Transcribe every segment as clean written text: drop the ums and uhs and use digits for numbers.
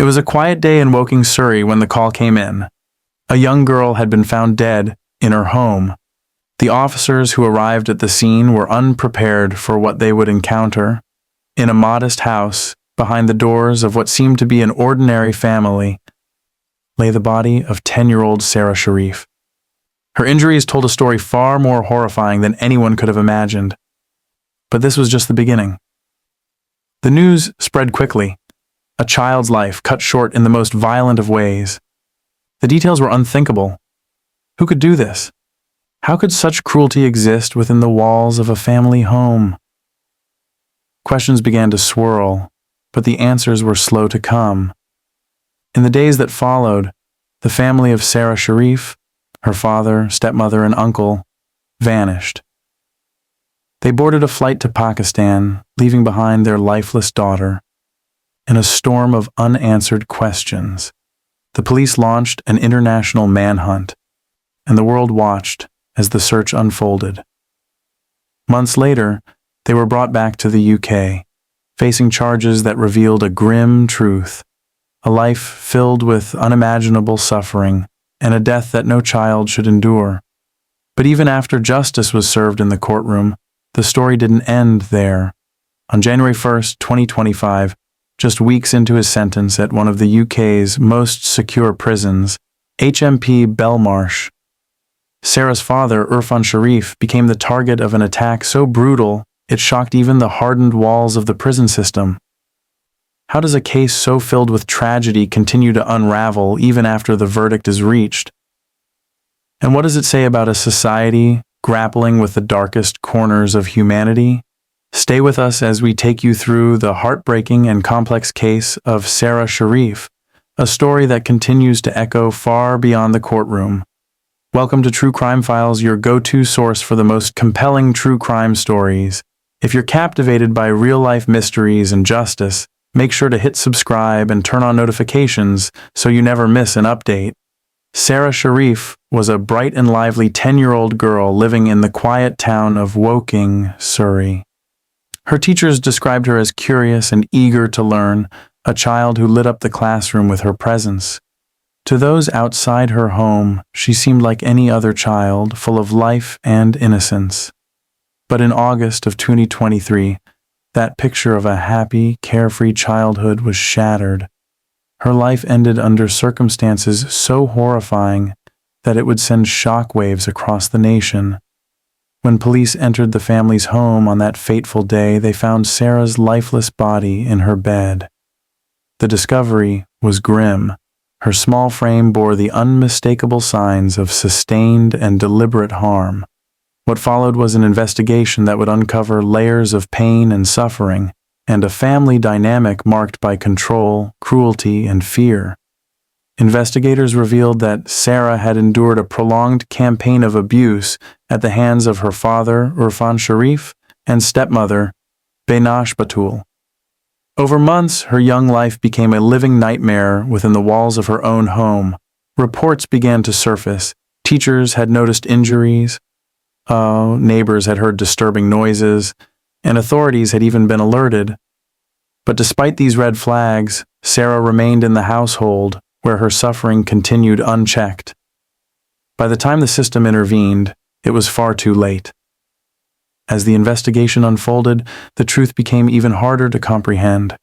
was a quiet day in Woking, Surrey when the call came in. A young girl had been found dead in her home. The officers who arrived at the scene were unprepared for what they would encounter. In a modest house, behind the doors of what seemed to be an ordinary family, lay the body of 10-year-old Sara Sharif. Her injuries told a story far more horrifying than anyone could have imagined. But this was just the beginning. The news spread quickly. A child's life cut short in the most violent of ways. The details were unthinkable. Who could do this? How could such cruelty exist within the walls of a family home? Questions began to swirl, but the answers were slow to come. In the days that followed, the family of Sara Sharif, her father, stepmother, and uncle, vanished. They boarded a flight to Pakistan, leaving behind their lifeless daughter. In a storm of unanswered questions, the police launched an international manhunt, and the world watched as the search unfolded. Months later, they were brought back to the UK, facing charges that revealed a grim truth, a life filled with unimaginable suffering, and a death that no child should endure. But even after justice was served in the courtroom, the story didn't end there. On January 1st, 2025, just weeks into his sentence at one of the UK's most secure prisons, HMP Belmarsh, Sara's father, Urfan Sharif, became the target of an attack so brutal it shocked even the hardened walls of the prison system. How does a case so filled with tragedy continue to unravel even after the verdict is reached? And what does it say about a society grappling with the darkest corners of humanity? Stay with us as we take you through the heartbreaking and complex case of Sara Sharif, a story that continues to echo far beyond the courtroom. Welcome to True Crime Files, your go-to source for the most compelling true crime stories. If you're captivated by real-life mysteries and justice, make sure to hit subscribe and turn on notifications so you never miss an update. Sara Sharif was a bright and lively 10-year-old girl living in the quiet town of Woking, Surrey. Her teachers described her as curious and eager to learn, a child who lit up the classroom with her presence. To those outside her home, she seemed like any other child, full of life and innocence. But in August of 2023, that picture of a happy, carefree childhood was shattered. Her life ended under circumstances so horrifying that it would send shockwaves across the nation. When police entered the family's home on that fateful day, they found Sara's lifeless body in her bed. The discovery was grim. Her small frame bore the unmistakable signs of sustained and deliberate harm. What followed was an investigation that would uncover layers of pain and suffering, and a family dynamic marked by control, cruelty, and fear. Investigators revealed that Sara had endured a prolonged campaign of abuse at the hands of her father, Urfan Sharif, and stepmother, Benash Batul. Over months, her young life became a living nightmare within the walls of her own home. Reports began to surface. Teachers had noticed injuries. Neighbors had heard disturbing noises, and authorities had even been alerted. But despite these red flags, Sara remained in the household, where her suffering continued unchecked. By the time the system intervened, it was far too late. As the investigation unfolded, the truth became even harder to comprehend.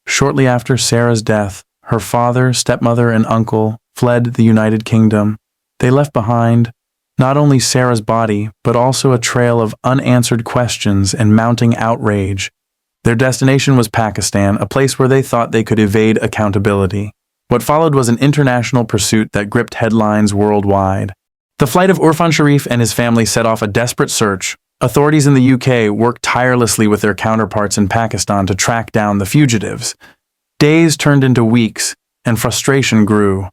Shortly after Sara's death, her father, stepmother, and uncle fled the United Kingdom. They left behind not only Sara's body, but also a trail of unanswered questions and mounting outrage. Their destination was Pakistan, a place where they thought they could evade accountability. What followed was an international pursuit that gripped headlines worldwide. The flight of Urfan Sharif and his family set off a desperate search. Authorities in the UK worked tirelessly with their counterparts in Pakistan to track down the fugitives. Days turned into weeks, and frustration grew.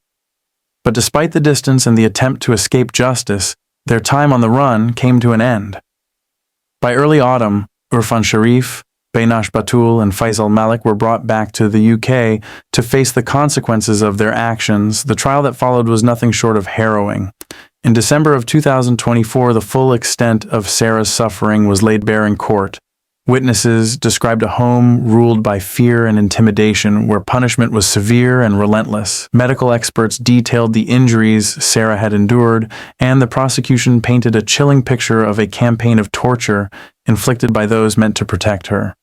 But despite the distance and the attempt to escape justice, their time on the run came to an end. By early autumn, Urfan Sharif, Benash Batul, and Faisal Malik were brought back to the UK to face the consequences of their actions. The trial that followed was nothing short of harrowing. In December of 2024, the full extent of Sara's suffering was laid bare in court. Witnesses described a home ruled by fear and intimidation, where punishment was severe and relentless. Medical experts detailed the injuries Sara had endured, and the prosecution painted a chilling picture of a campaign of torture inflicted by those meant to protect her.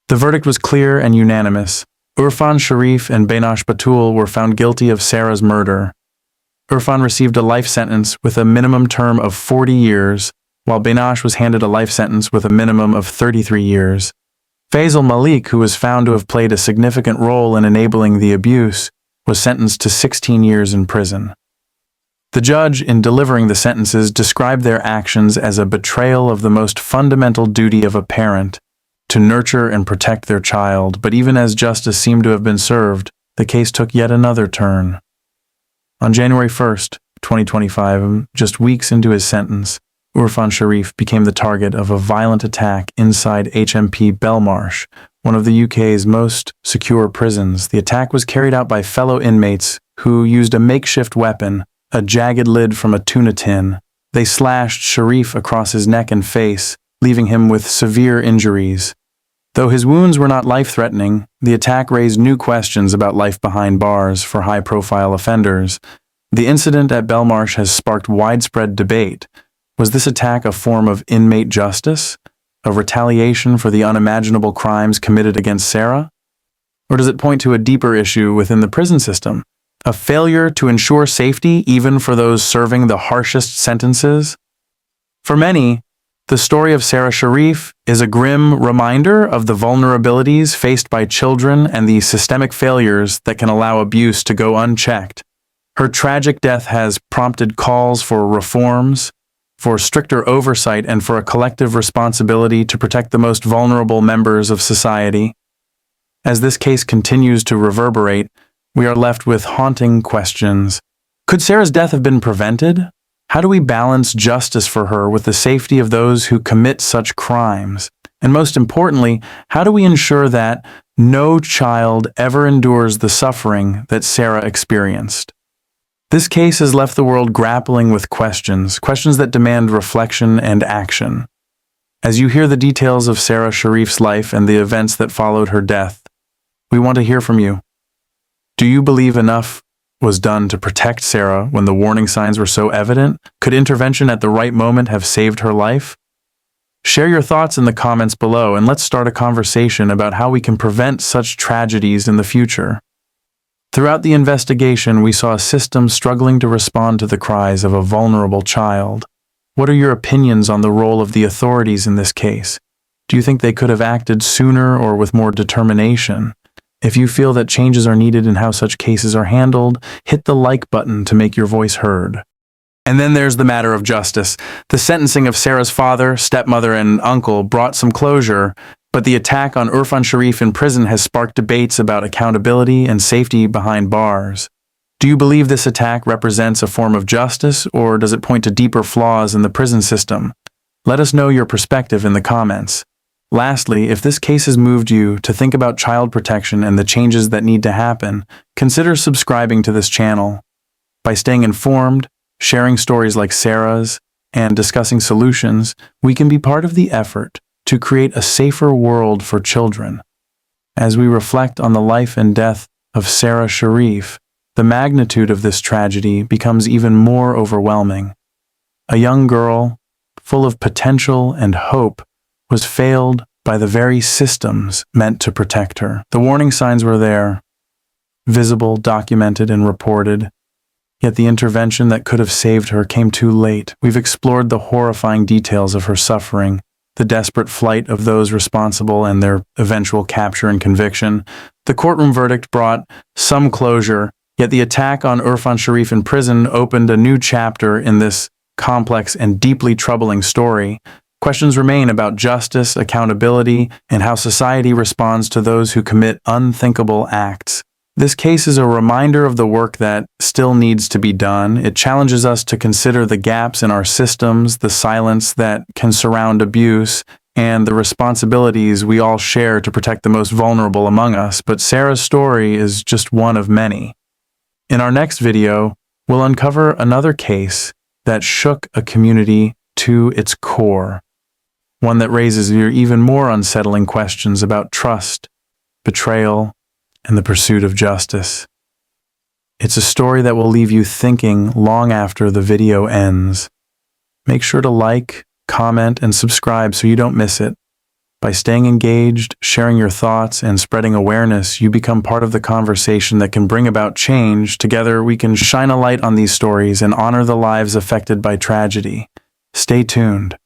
The verdict was clear and unanimous. Urfan Sharif and Benash Batul were found guilty of Sara's murder. Urfan received a life sentence with a minimum term of 40 years, while Benash was handed a life sentence with a minimum of 33 years. Faisal Malik, who was found to have played a significant role in enabling the abuse, was sentenced to 16 years in prison. The judge, in delivering the sentences, described their actions as a betrayal of the most fundamental duty of a parent, to nurture and protect their child. But even as justice seemed to have been served, the case took yet another turn. On January 1st, 2025, just weeks into his sentence, Urfan Sharif became the target of a violent attack inside HMP Belmarsh, one of the UK's most secure prisons. The attack was carried out by fellow inmates who used a makeshift weapon, a jagged lid from a tuna tin. They slashed Sharif across his neck and face, leaving him with severe injuries. Though his wounds were not life-threatening, the attack raised new questions about life behind bars for high-profile offenders. The incident at Belmarsh has sparked widespread debate. Was this attack a form of inmate justice, a retaliation for the unimaginable crimes committed against Sara? Or does it point to a deeper issue within the prison system, a failure to ensure safety even for those serving the harshest sentences? For many, the story of Sara Sharif is a grim reminder of the vulnerabilities faced by children and the systemic failures that can allow abuse to go unchecked. Her tragic death has prompted calls for reforms, for stricter oversight, and for a collective responsibility to protect the most vulnerable members of society. As this case continues to reverberate, we are left with haunting questions. Could Sara's death have been prevented? How do we balance justice for her with the safety of those who commit such crimes? And most importantly, how do we ensure that no child ever endures the suffering that Sara experienced? This case has left the world grappling with questions that demand reflection and action. As you hear the details of Sara Sharif's life and the events that followed her death, we want to hear from you. Do you believe enough was done to protect Sara when the warning signs were so evident? Could intervention at the right moment have saved her life? Share your thoughts in the comments below, and let's start a conversation about how we can prevent such tragedies in the future. Throughout the investigation, we saw a system struggling to respond to the cries of a vulnerable child. What are your opinions on the role of the authorities in this case? Do you think they could have acted sooner or with more determination? If you feel that changes are needed in how such cases are handled, hit the like button to make your voice heard. And then there's the matter of justice. The sentencing of Sara's father, stepmother, and uncle brought some closure, but the attack on Urfan Sharif in prison has sparked debates about accountability and safety behind bars. Do you believe this attack represents a form of justice, or does it point to deeper flaws in the prison system? Let us know your perspective in the comments. Lastly, if this case has moved you to think about child protection and the changes that need to happen, consider subscribing to this channel. By staying informed, sharing stories like Sara's, and discussing solutions, we can be part of the effort to create a safer world for children. As we reflect on the life and death of Sara Sharif, the magnitude of this tragedy becomes even more overwhelming. A young girl, full of potential and hope, was failed by the very systems meant to protect her. The warning signs were there, visible, documented, and reported, yet the intervention that could have saved her came too late. We've explored the horrifying details of her suffering, the desperate flight of those responsible, and their eventual capture and conviction. The courtroom verdict brought some closure, yet the attack on Urfan Sharif in prison opened a new chapter in this complex and deeply troubling story. Questions remain about justice, accountability, and how society responds to those who commit unthinkable acts. This case is a reminder of the work that still needs to be done. It challenges us to consider the gaps in our systems, the silence that can surround abuse, and the responsibilities we all share to protect the most vulnerable among us. But Sara's story is just one of many. In our next video, we'll uncover another case that shook a community to its core. one that raises your even more unsettling questions about trust, betrayal, and the pursuit of justice. It's a story that will leave you thinking long after the video ends. Make sure to like, comment, and subscribe so you don't miss it. By staying engaged, sharing your thoughts, and spreading awareness, you become part of the conversation that can bring about change. Together, we can shine a light on these stories and honor the lives affected by tragedy. Stay tuned.